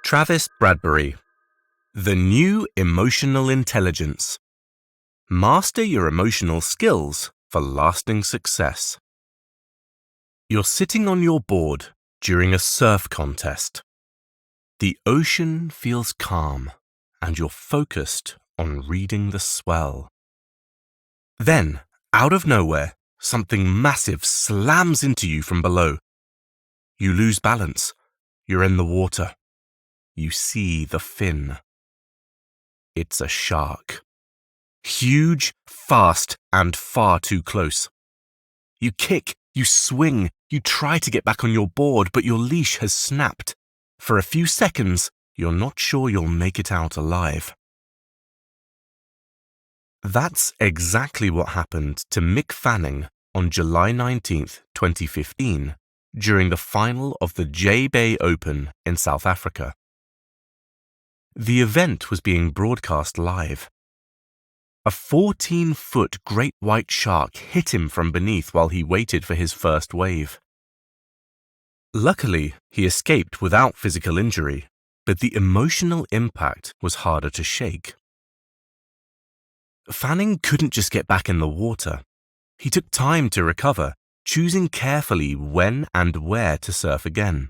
Travis Bradbury, The New Emotional Intelligence. Master your emotional skills for lasting success. You're sitting on your board during a surf contest. The ocean feels calm, and you're focused on reading the swell. Then, out of nowhere, something massive slams into you from below. You lose balance. You're in the water. You see the fin. It's a shark. Huge, fast, and far too close. You kick, you swing, you try to get back on your board, but your leash has snapped. For a few seconds, you're not sure you'll make it out alive. That's exactly what happened to Mick Fanning on July 19, 2015, during the final of the J-Bay Open in South Africa. The event was being broadcast live. A 14-foot great white shark hit him from beneath while he waited for his first wave. Luckily, he escaped without physical injury, but the emotional impact was harder to shake. Fanning couldn't just get back in the water. He took time to recover, choosing carefully when and where to surf again.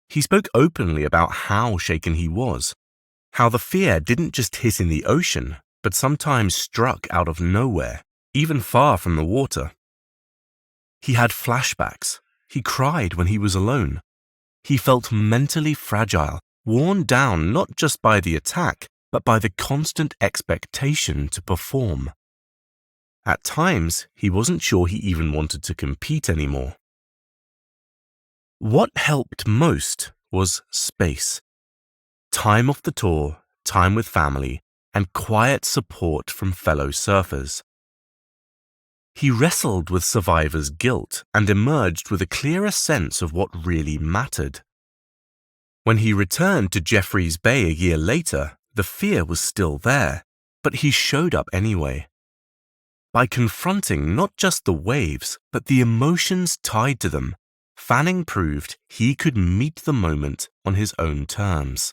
He spoke openly about how shaken he was, how the fear didn't just hit in the ocean, but sometimes struck out of nowhere, even far from the water. He had flashbacks. He cried when he was alone. He felt mentally fragile, worn down not just by the attack, but by the constant expectation to perform. At times, he wasn't sure he even wanted to compete anymore. What helped most was space. Time off the tour, time with family, and quiet support from fellow surfers. He wrestled with survivor's guilt and emerged with a clearer sense of what really mattered. When he returned to Jeffreys Bay a year later, the fear was still there, but he showed up anyway. By confronting not just the waves, but the emotions tied to them, Fanning proved he could meet the moment on his own terms.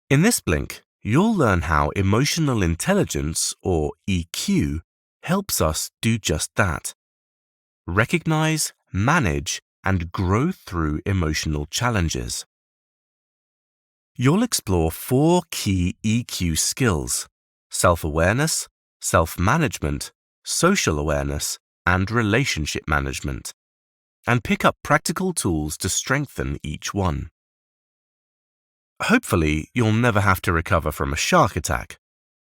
In this blink, you'll learn how emotional intelligence, or EQ, helps us do just that. Recognize, manage, and grow through emotional challenges. You'll explore 4 key EQ skills: self-awareness, self-management, social awareness, and relationship management, and pick up practical tools to strengthen each one. Hopefully, you'll never have to recover from a shark attack.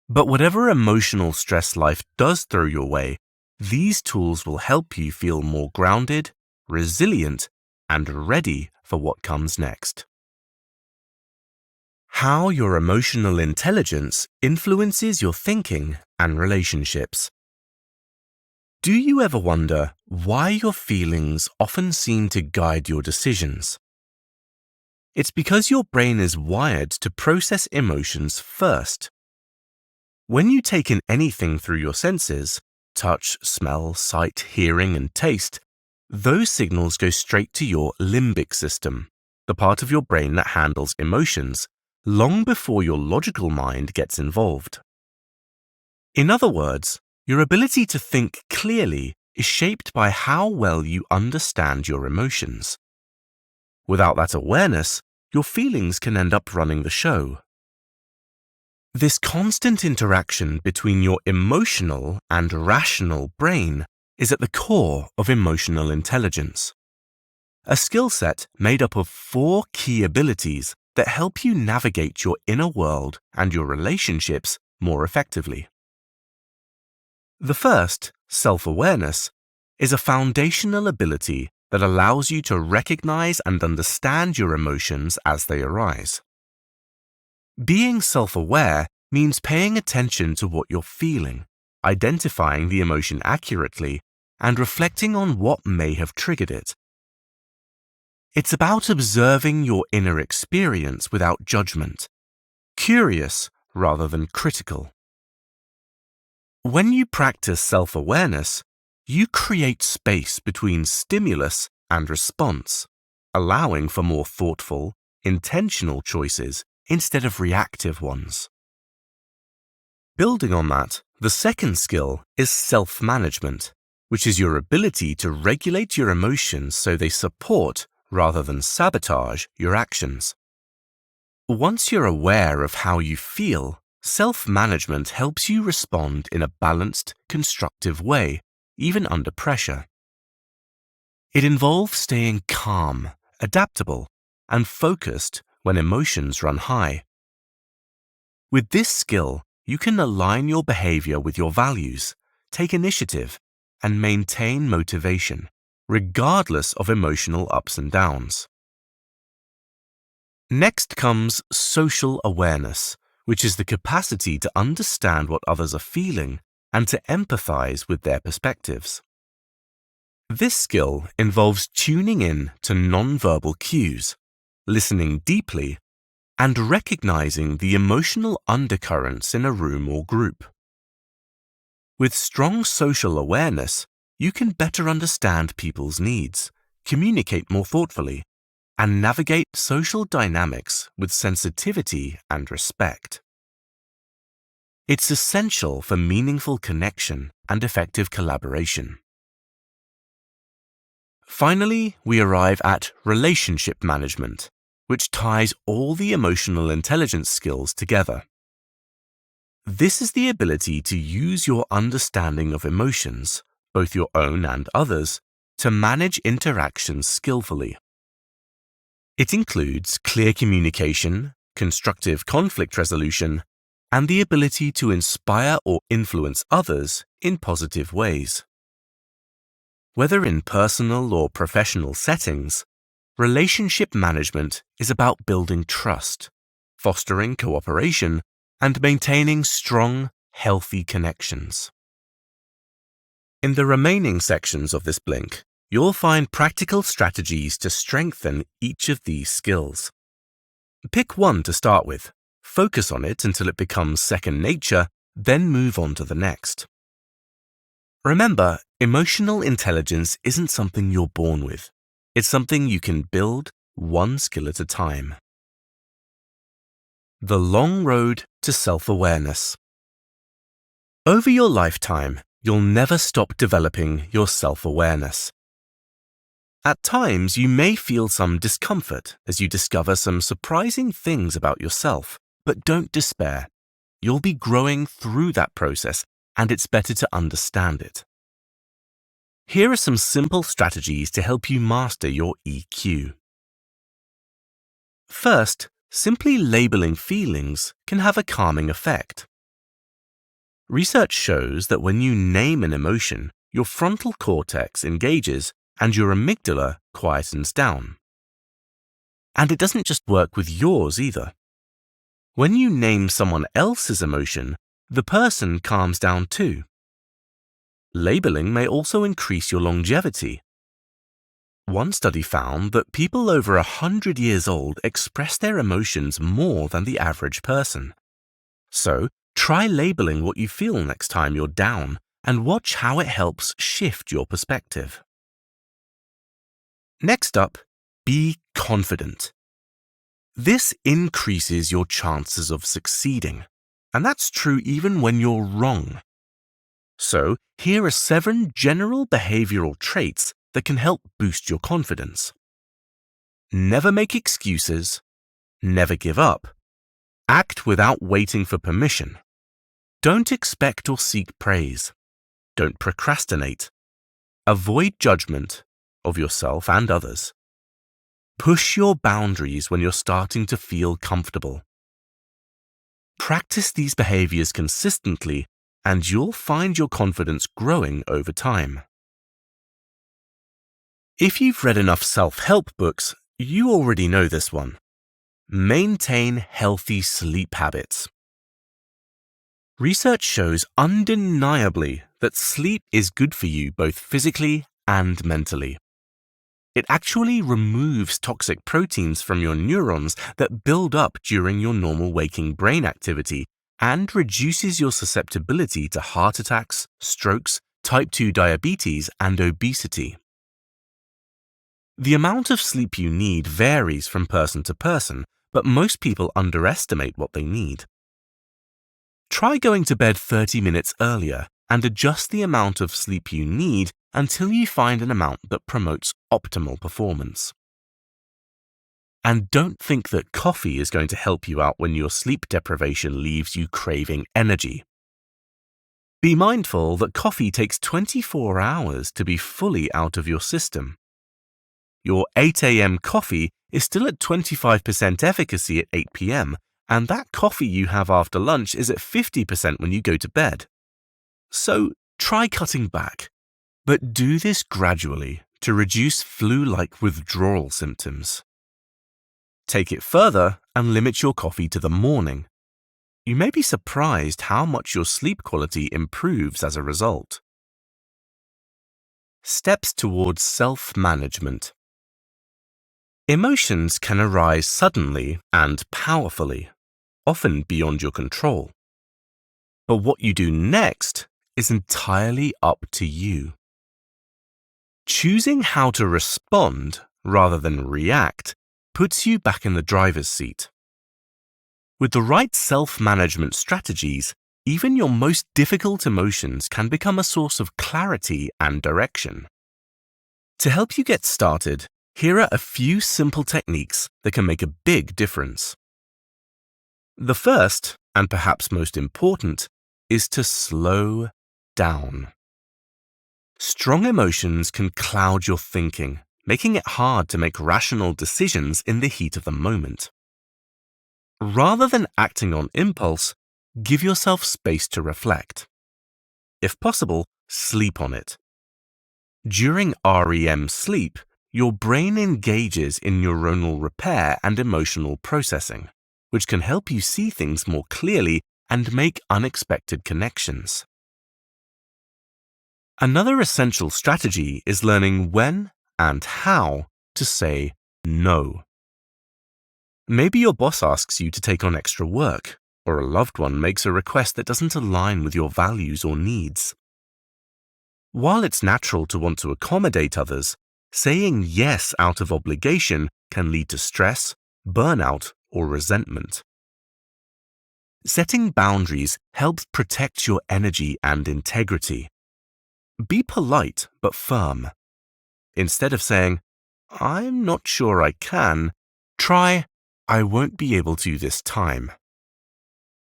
But whatever emotional stress life does throw your way, these tools will help you feel more grounded, resilient, and ready for what comes next. How your emotional intelligence influences your thinking and relationships. Do you ever wonder why your feelings often seem to guide your decisions? It's because your brain is wired to process emotions first. When you take in anything through your senses, touch, smell, sight, hearing, and taste, those signals go straight to your limbic system, the part of your brain that handles emotions, long before your logical mind gets involved. In other words, your ability to think clearly is shaped by how well you understand your emotions. Without that awareness, your feelings can end up running the show. This constant interaction between your emotional and rational brain is at the core of emotional intelligence, a skill set made up of 4 key abilities that help you navigate your inner world and your relationships more effectively. The first, self-awareness, is a foundational ability that allows you to recognize and understand your emotions as they arise. Being self-aware means paying attention to what you're feeling, identifying the emotion accurately, and reflecting on what may have triggered it. It's about observing your inner experience without judgment, curious rather than critical. When you practice self-awareness, you create space between stimulus and response, allowing for more thoughtful, intentional choices instead of reactive ones. Building on that, the second skill is self-management, which is your ability to regulate your emotions so they support rather than sabotage your actions. Once you're aware of how you feel, self-management helps you respond in a balanced, constructive way, even under pressure. It involves staying calm, adaptable, and focused when emotions run high. With this skill, you can align your behavior with your values, take initiative, and maintain motivation, regardless of emotional ups and downs. Next comes social awareness, which is the capacity to understand what others are feeling and to empathize with their perspectives. This skill involves tuning in to nonverbal cues, listening deeply, and recognizing the emotional undercurrents in a room or group. With strong social awareness, you can better understand people's needs, communicate more thoughtfully, and navigate social dynamics with sensitivity and respect. It's essential for meaningful connection and effective collaboration. Finally, we arrive at relationship management, which ties all the emotional intelligence skills together. This is the ability to use your understanding of emotions, both your own and others, to manage interactions skillfully. It includes clear communication, constructive conflict resolution, and the ability to inspire or influence others in positive ways. Whether in personal or professional settings, relationship management is about building trust, fostering cooperation, and maintaining strong, healthy connections. In the remaining sections of this Blink, you'll find practical strategies to strengthen each of these skills. Pick one to start with, focus on it until it becomes second nature, then move on to the next. Remember, emotional intelligence isn't something you're born with. It's something you can build one skill at a time. The long road to self-awareness. Over your lifetime, you'll never stop developing your self-awareness. At times, you may feel some discomfort as you discover some surprising things about yourself, but don't despair. You'll be growing through that process, and it's better to understand it. Here are some simple strategies to help you master your EQ. First, simply labeling feelings can have a calming effect. Research shows that when you name an emotion, your frontal cortex engages and your amygdala quietens down. And it doesn't just work with yours either. When you name someone else's emotion, the person calms down too. Labeling may also increase your longevity. One study found that people over 100 years old express their emotions more than the average person. So, try labeling what you feel next time you're down and watch how it helps shift your perspective. Next up, be confident. This increases your chances of succeeding, and that's true even when you're wrong. So, here are 7 general behavioral traits that can help boost your confidence. Never make excuses. Never give up. Act without waiting for permission. Don't expect or seek praise. Don't procrastinate. Avoid judgment of yourself and others. Push your boundaries when you're starting to feel comfortable. Practice these behaviors consistently, and you'll find your confidence growing over time. If you've read enough self-help books, you already know this one. Maintain healthy sleep habits. Research shows undeniably that sleep is good for you both physically and mentally. It actually removes toxic proteins from your neurons that build up during your normal waking brain activity and reduces your susceptibility to heart attacks, strokes, type 2 diabetes, and obesity. The amount of sleep you need varies from person to person, but most people underestimate what they need. Try going to bed 30 minutes earlier and adjust the amount of sleep you need until you find an amount that promotes optimal performance. And don't think that coffee is going to help you out when your sleep deprivation leaves you craving energy. Be mindful that coffee takes 24 hours to be fully out of your system. Your 8 a.m. coffee is still at 25% efficacy at 8 p.m., and that coffee you have after lunch is at 50% when you go to bed. So try cutting back, but do this gradually to reduce flu-like withdrawal symptoms. Take it further and limit your coffee to the morning. You may be surprised how much your sleep quality improves as a result. Steps towards self-management. Emotions can arise suddenly and powerfully, often beyond your control. But what you do next is entirely up to you. Choosing how to respond rather than react puts you back in the driver's seat. With the right self-management strategies, even your most difficult emotions can become a source of clarity and direction. To help you get started, here are a few simple techniques that can make a big difference. The first, and perhaps most important, is to slow down. Strong emotions can cloud your thinking, making it hard to make rational decisions in the heat of the moment. Rather than acting on impulse, give yourself space to reflect. If possible, sleep on it. During REM sleep, your brain engages in neuronal repair and emotional processing, which can help you see things more clearly and make unexpected connections. Another essential strategy is learning when and how to say no. Maybe your boss asks you to take on extra work, or a loved one makes a request that doesn't align with your values or needs. While it's natural to want to accommodate others, saying yes out of obligation can lead to stress, burnout, or resentment. Setting boundaries helps protect your energy and integrity. Be polite but firm. Instead of saying, "I'm not sure I can," try, "I won't be able to this time."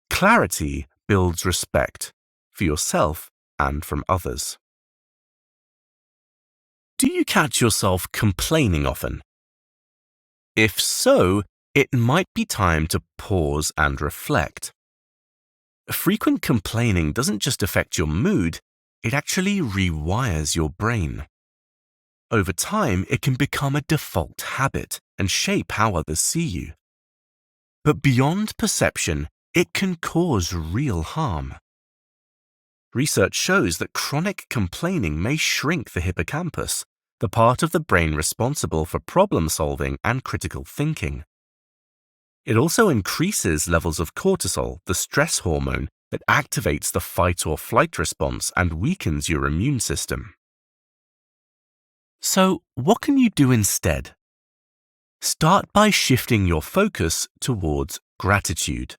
Clarity builds respect for yourself and from others. Do you catch yourself complaining often? If so, it might be time to pause and reflect. Frequent complaining doesn't just affect your mood, it actually rewires your brain. Over time, it can become a default habit and shape how others see you. But beyond perception, it can cause real harm. Research shows that chronic complaining may shrink the hippocampus, the part of the brain responsible for problem-solving and critical thinking. It also increases levels of cortisol, the stress hormone that activates the fight or flight response and weakens your immune system. So, what can you do instead? Start by shifting your focus towards gratitude.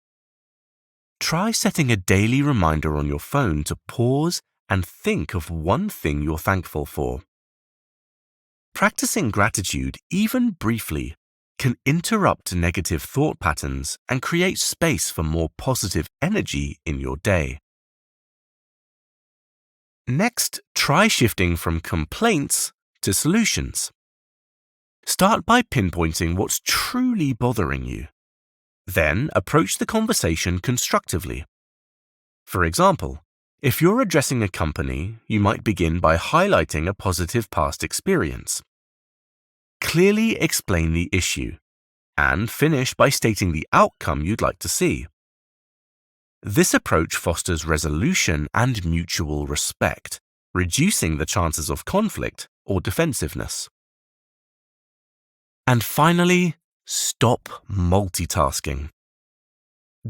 Try setting a daily reminder on your phone to pause and think of one thing you're thankful for. Practicing gratitude, even briefly, can interrupt negative thought patterns and create space for more positive energy in your day. Next, try shifting from complaints to solutions. Start by pinpointing what's truly bothering you. Then approach the conversation constructively. For example, if you're addressing a company, you might begin by highlighting a positive past experience. Clearly explain the issue, and finish by stating the outcome you'd like to see. This approach fosters resolution and mutual respect, reducing the chances of conflict or defensiveness. And finally, stop multitasking.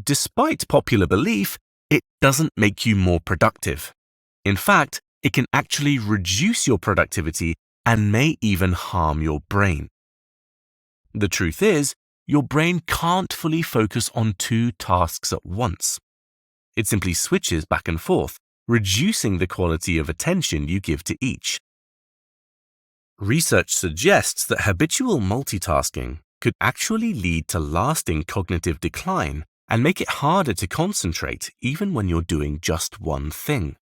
Despite popular belief, it doesn't make you more productive. In fact, It can actually reduce your productivity and may even harm your brain. The truth is, your brain can't fully focus on two tasks at once. It simply switches back and forth, reducing the quality of attention you give to each. Research suggests that habitual multitasking could actually lead to lasting cognitive decline and make it harder to concentrate even when you're doing just one thing.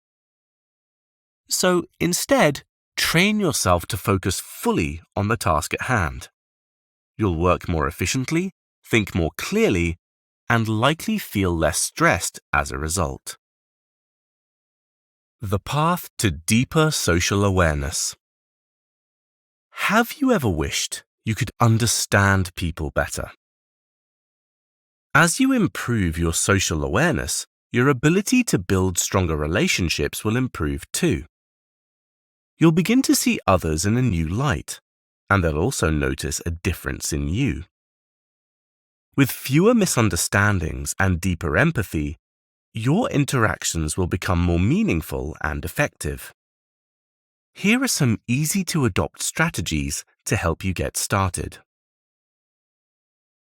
So instead, train yourself to focus fully on the task at hand. You'll work more efficiently, think more clearly, and likely feel less stressed as a result. The path to deeper social awareness. Have you ever wished you could understand people better? As you improve your social awareness, your ability to build stronger relationships will improve too. You'll begin to see others in a new light, and they'll also notice a difference in you. With fewer misunderstandings and deeper empathy, your interactions will become more meaningful and effective. Here are some easy-to-adopt strategies to help you get started.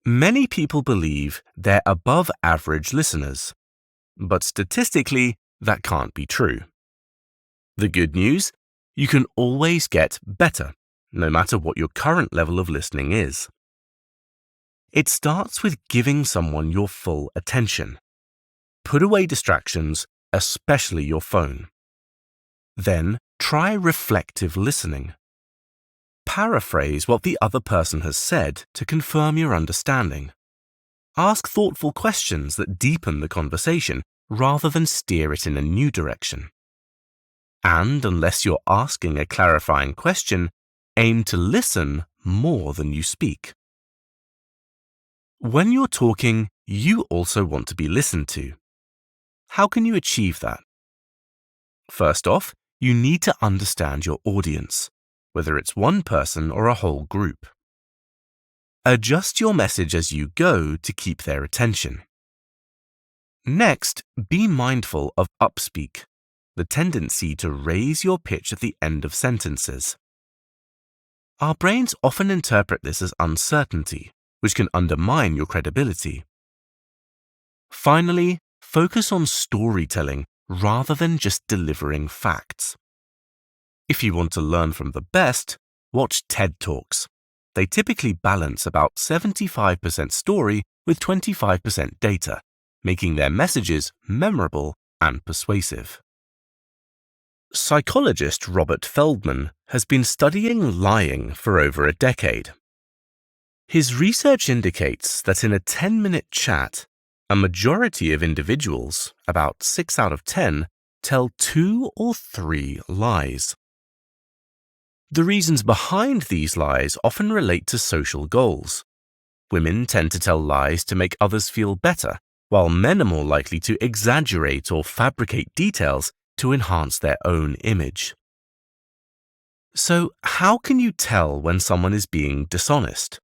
Many people believe they're above-average listeners, but statistically, that can't be true. The good news? You can always get better, no matter what your current level of listening is. It starts with giving someone your full attention. Put away distractions, especially your phone. Then, try reflective listening. Paraphrase what the other person has said to confirm your understanding. Ask thoughtful questions that deepen the conversation rather than steer it in a new direction. And unless you're asking a clarifying question, aim to listen more than you speak. When you're talking, you also want to be listened to. How can you achieve that? First off, you need to understand your audience, whether it's one person or a whole group. Adjust your message as you go to keep their attention. Next, be mindful of upspeak, the tendency to raise your pitch at the end of sentences. Our brains often interpret this as uncertainty, which can undermine your credibility. Finally, focus on storytelling rather than just delivering facts. If you want to learn from the best, watch TED Talks. They typically balance about 75% story with 25% data, making their messages memorable and persuasive. Psychologist Robert Feldman has been studying lying for over a decade. His research indicates that in a 10-minute chat, a majority of individuals, about 6 out of 10, tell 2 or 3 lies. The reasons behind these lies often relate to social goals. Women tend to tell lies to make others feel better, while men are more likely to exaggerate or fabricate details to enhance their own image. So, how can you tell when someone is being dishonest?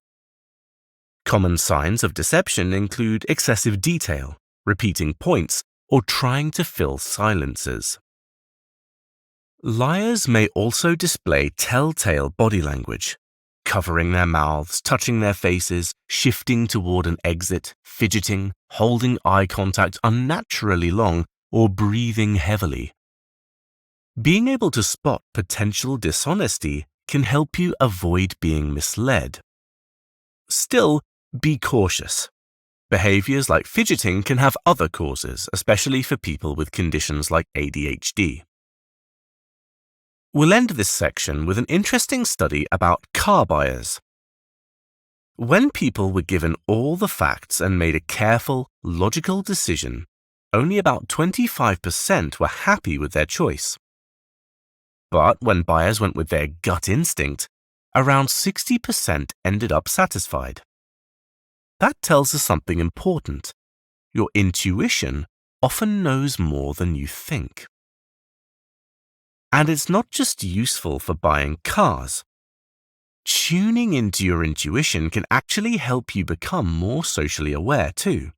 Common signs of deception include excessive detail, repeating points, or trying to fill silences. Liars may also display telltale body language, covering their mouths, touching their faces, shifting toward an exit, fidgeting, holding eye contact unnaturally long, or breathing heavily. Being able to spot potential dishonesty can help you avoid being misled. Still, be cautious. Behaviors like fidgeting can have other causes, especially for people with conditions like ADHD. We'll end this section with an interesting study about car buyers. When people were given all the facts and made a careful, logical decision, only about 25% were happy with their choice. But when buyers went with their gut instinct, around 60% ended up satisfied. That tells us something important. Your intuition often knows more than you think. And it's not just useful for buying cars. Tuning into your intuition can actually help you become more socially aware too.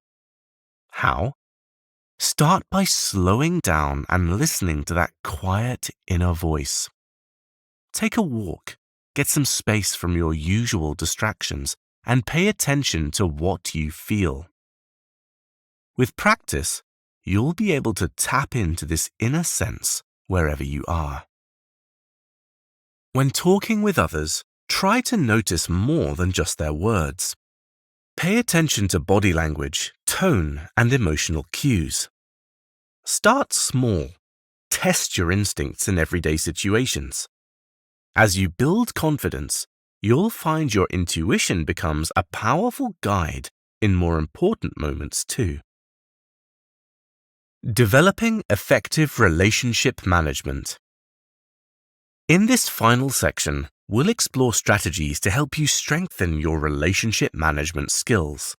How? Start by slowing down and listening to that quiet inner voice. Take a walk, get some space from your usual distractions, and pay attention to what you feel. With practice, you'll be able to tap into this inner sense wherever you are. When talking with others, try to notice more than just their words. Pay attention to body language, tone, and emotional cues. Start small. Test your instincts in everyday situations. As you build confidence, you'll find your intuition becomes a powerful guide in more important moments too. Developing effective relationship management. In this final section, we'll explore strategies to help you strengthen your relationship management skills.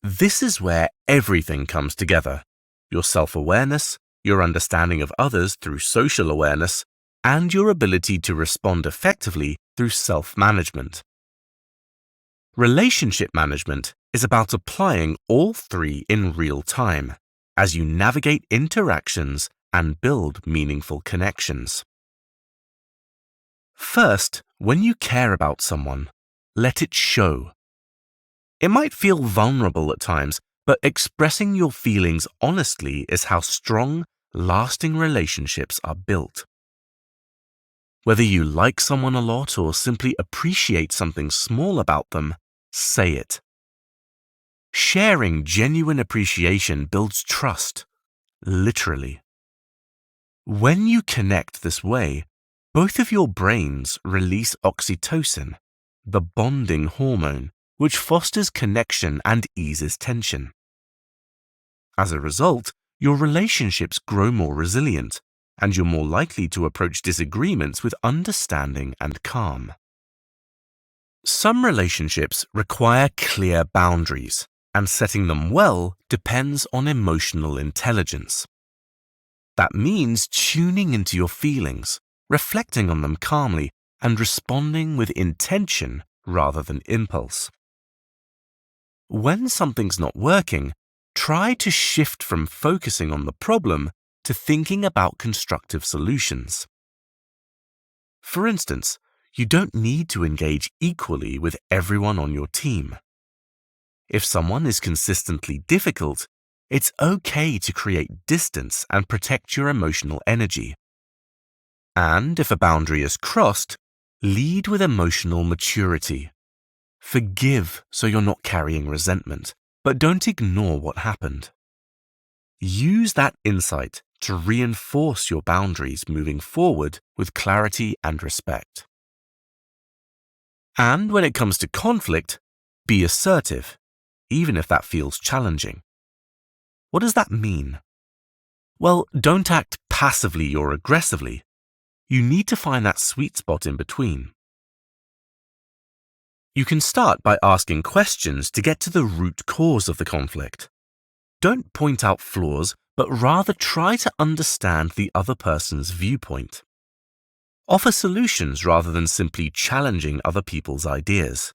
This is where everything comes together: your self-awareness, your understanding of others through social awareness, and your ability to respond effectively through self-management. Relationship management is about applying all three in real time as you navigate interactions and build meaningful connections. First, when you care about someone, let it show. It might feel vulnerable at times, but expressing your feelings honestly is how strong, lasting relationships are built. Whether you like someone a lot or simply appreciate something small about them, say it. Sharing genuine appreciation builds trust, literally. When you connect this way, both of your brains release oxytocin, the bonding hormone, which fosters connection and eases tension. As a result, your relationships grow more resilient, and you're more likely to approach disagreements with understanding and calm. Some relationships require clear boundaries, and setting them well depends on emotional intelligence. That means tuning into your feelings, reflecting on them calmly, and responding with intention rather than impulse. When something's not working, try to shift from focusing on the problem to thinking about constructive solutions. For instance, you don't need to engage equally with everyone on your team. If someone is consistently difficult, it's okay to create distance and protect your emotional energy. And if a boundary is crossed, lead with emotional maturity. Forgive so you're not carrying resentment, but don't ignore what happened. Use that insight to reinforce your boundaries moving forward with clarity and respect. And when it comes to conflict, be assertive, even if that feels challenging. What does that mean? Well, don't act passively or aggressively. You need to find that sweet spot in between. You can start by asking questions to get to the root cause of the conflict. Don't point out flaws, but rather try to understand the other person's viewpoint. Offer solutions rather than simply challenging other people's ideas.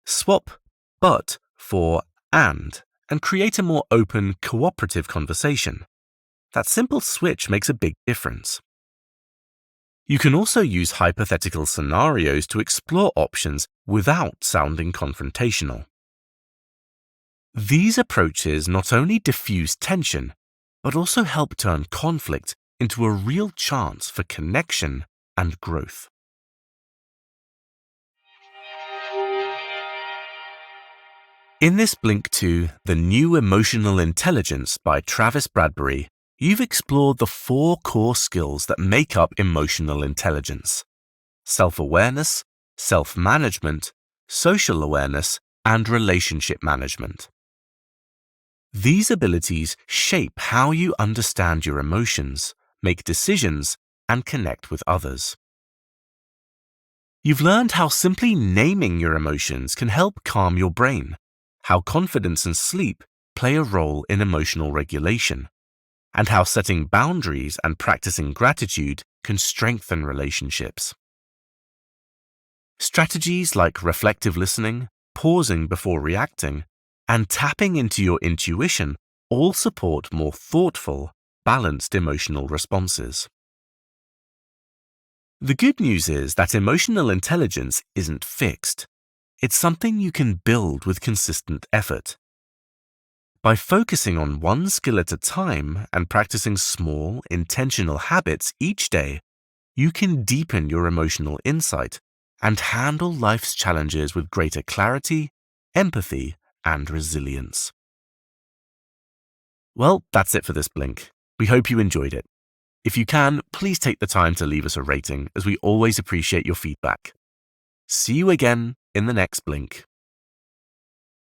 Swap but for and create a more open, cooperative conversation. That simple switch makes a big difference. You can also use hypothetical scenarios to explore options without sounding confrontational. These approaches not only diffuse tension, but also help turn conflict into a real chance for connection and growth. In this Blink 2, The New Emotional Intelligence by Travis Bradberry, you've explored the 4 core skills that make up emotional intelligence: self-awareness, self-management, social awareness, and relationship management. These abilities shape how you understand your emotions, make decisions, and connect with others. You've learned how simply naming your emotions can help calm your brain, how confidence and sleep play a role in emotional regulation, and how setting boundaries and practicing gratitude can strengthen relationships. Strategies like reflective listening, pausing before reacting, and tapping into your intuition all support more thoughtful, balanced emotional responses. The good news is that emotional intelligence isn't fixed. It's something you can build with consistent effort. By focusing on one skill at a time and practicing small, intentional habits each day, you can deepen your emotional insight and handle life's challenges with greater clarity, empathy, and resilience. Well, that's it for this Blink. We hope you enjoyed it. If you can, please take the time to leave us a rating, as we always appreciate your feedback. See you again in the next Blink.